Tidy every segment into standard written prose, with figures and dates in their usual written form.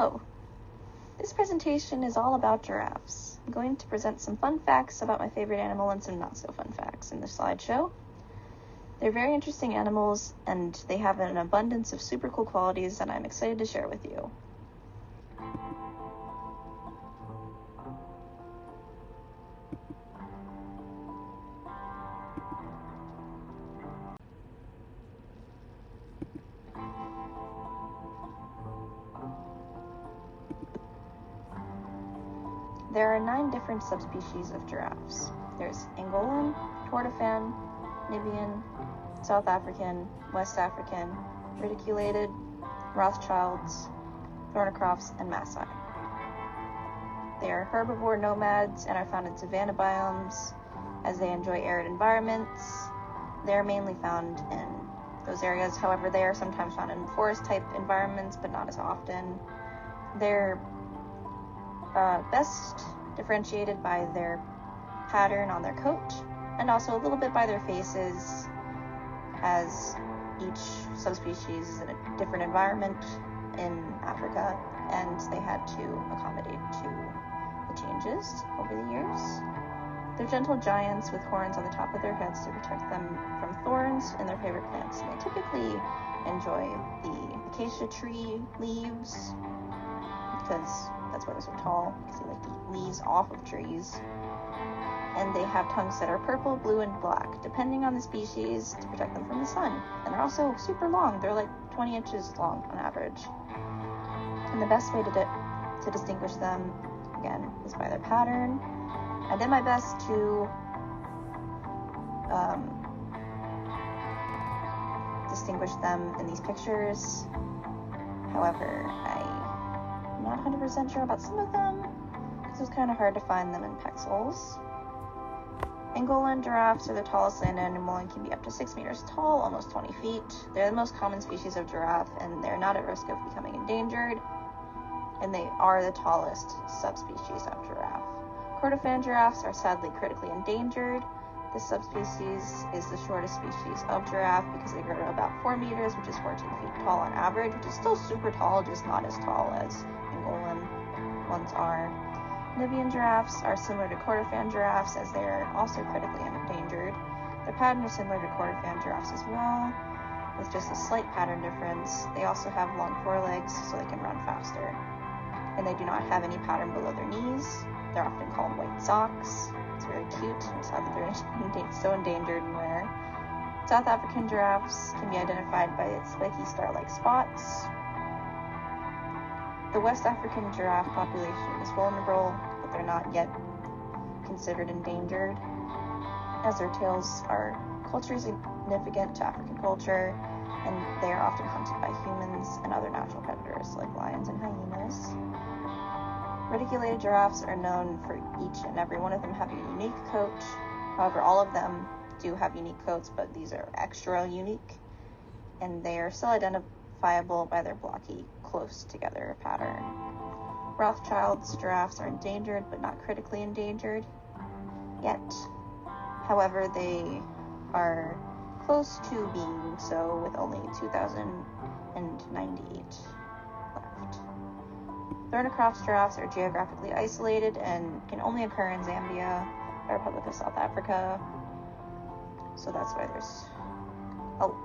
Hello! This presentation is all about giraffes. I'm going to present some fun facts about my favorite animal and some not so fun facts in this slideshow. They're very interesting animals, and they have an abundance of super cool qualities that I'm excited to share with you. There are 9 different subspecies of giraffes. There's Angolan, Kordofan, Namibian, South African, West African, reticulated, Rothschilds, Thornycroft's, and Maasai. They are herbivore nomads and are found in savanna biomes as they enjoy arid environments. They are mainly found in those areas. However, they are sometimes found in forest-type environments, but not as often. They're best differentiated by their pattern on their coat and also a little bit by their faces, as each subspecies is in a different environment in Africa, and they had to accommodate to the changes over the years. They're gentle giants with horns on the top of their heads to protect them from thorns and their favorite plants. And they typically enjoy the acacia tree leaves because that's why they're so tall, because they like to eat leaves off of trees. And they have tongues that are purple, blue, and black, depending on the species, to protect them from the sun. And they're also super long. They're like 20 inches long on average. And the best way to distinguish them, again, is by their pattern. I did my best to distinguish them in these pictures. However, I'm not 100% sure about some of them, because it was kind of hard to find them in pixels. Angolan giraffes are the tallest land animal and can be up to 6 meters tall, almost 20 feet. They're the most common species of giraffe, and they're not at risk of becoming endangered, and they are the tallest subspecies of giraffe. Kordofan giraffes are sadly critically endangered. This subspecies is the shortest species of giraffe because they grow to about 4 meters, which is 14 feet tall on average, which is still super tall, just not as tall as Angolan ones are. Namibian giraffes are similar to Kordofan giraffes, as they are also critically endangered. Their pattern is similar to Kordofan giraffes as well, with just a slight pattern difference. They also have long forelegs, so they can run faster. And they do not have any pattern below their knees. They're often called white socks. It's very cute. I'm sad that they're so endangered and rare. South African giraffes can be identified by its spiky star-like spots. The West African giraffe population is vulnerable, but they're not yet considered endangered, as their tails are culturally significant to African culture, and they are often hunted by humans and other natural predators like lions and hyenas. Reticulated giraffes are known for each and every one of them having a unique coat. However, all of them do have unique coats, but these are extra unique, and they are still identifiable by their blocky, close together pattern. Rothschilds giraffes are endangered, but not critically endangered yet. However, they are close to being so, with only 2,098 left. Thornycroft's giraffes are geographically isolated and can only occur in Zambia, the Republic of South Africa. So that's why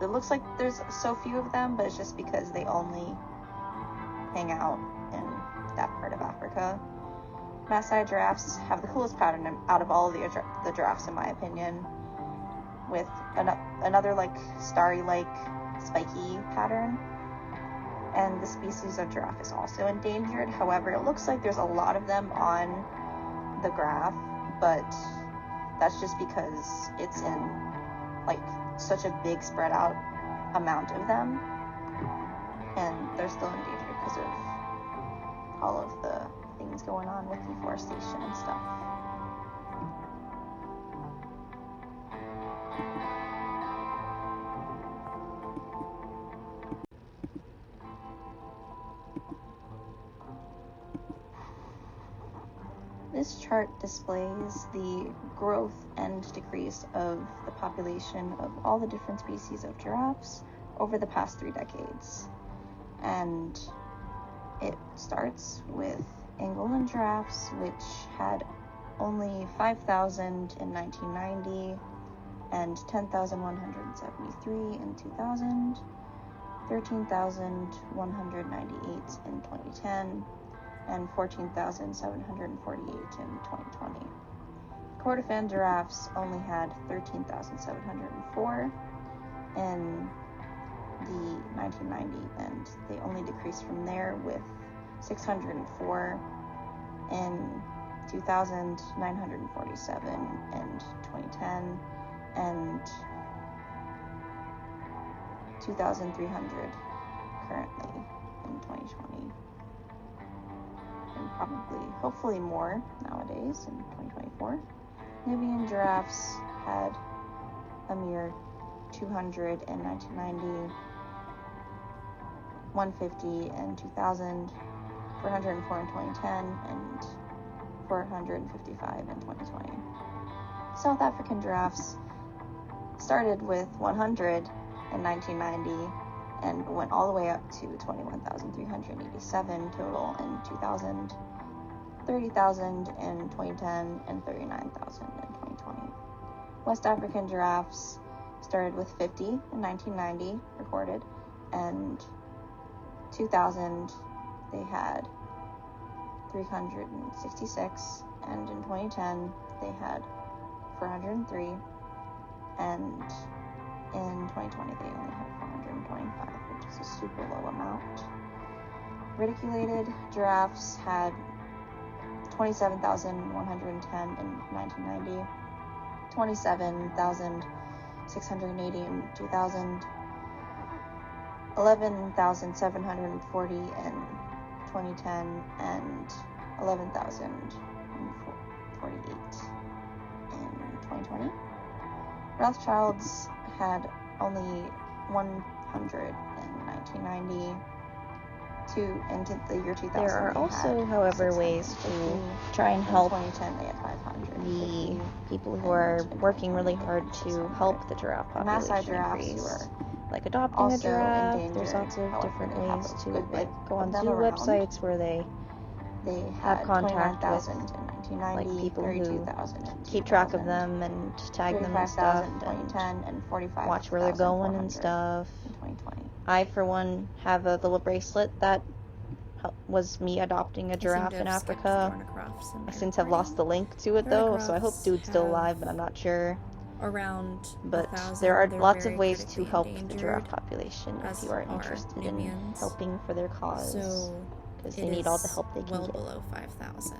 it looks like there's so few of them, but it's just because they only hang out in that part of Africa. Maasai giraffes have the coolest pattern out of all of the giraffes, in my opinion, with another like starry-like spiky pattern. And the species of giraffe is also endangered. However, it looks like there's a lot of them on the graph, but that's just because it's in like such a big spread out amount of them, and they're still endangered because of all of the things going on with deforestation and stuff. This chart displays the growth and decrease of the population of all the different species of giraffes over the past 3 decades. And it starts with Angolan giraffes, which had only 5,000 in 1990, and 10,173 in 2000, 13,198 in 2010, and 14,748 in 2020. Kordofan giraffes only had 13,704 in the 1990, and they only decreased from there with 604 in 2000, 947 in 2010, and 2,300 currently in 2020, and probably, hopefully more nowadays in 2024. Nubian giraffes had a mere 200 in 1990, 150 in 2000, 404 in 2010, and 455 in 2020. South African giraffes started with 100 in 1990 and went all the way up to 21,387 total in 2000, 30,000 in 2010, and 39,000 in 2020. West African giraffes started with 50 in 1990 recorded, and 2000 they had 366, and in 2010 they had 403, and in 2020 they only had 425, which is a super low amount. Reticulated giraffes had 27,110 in 1990, 27,680 in 2000, 11,740 in 2010, and 11,048 in 2020. Rothschilds had only 100 in 1990 into the year 2000. There are also, however, ways to try and help in 2010 they had 500. the people who are working really hard to help the giraffe population increase. Like adopting a giraffe, there's lots of different ways to go on zoo websites where they have contact with like people who keep track of them and tag them and stuff, and watch where they're going and stuff. I, for one, have a little bracelet that was me adopting a giraffe in Africa. I since have lost the link to it though, so I hope dude's still alive, but I'm not sure. But there are lots of ways to help the giraffe population if you are interested in helping for their cause, because they need all the help they can get. Below 5,000.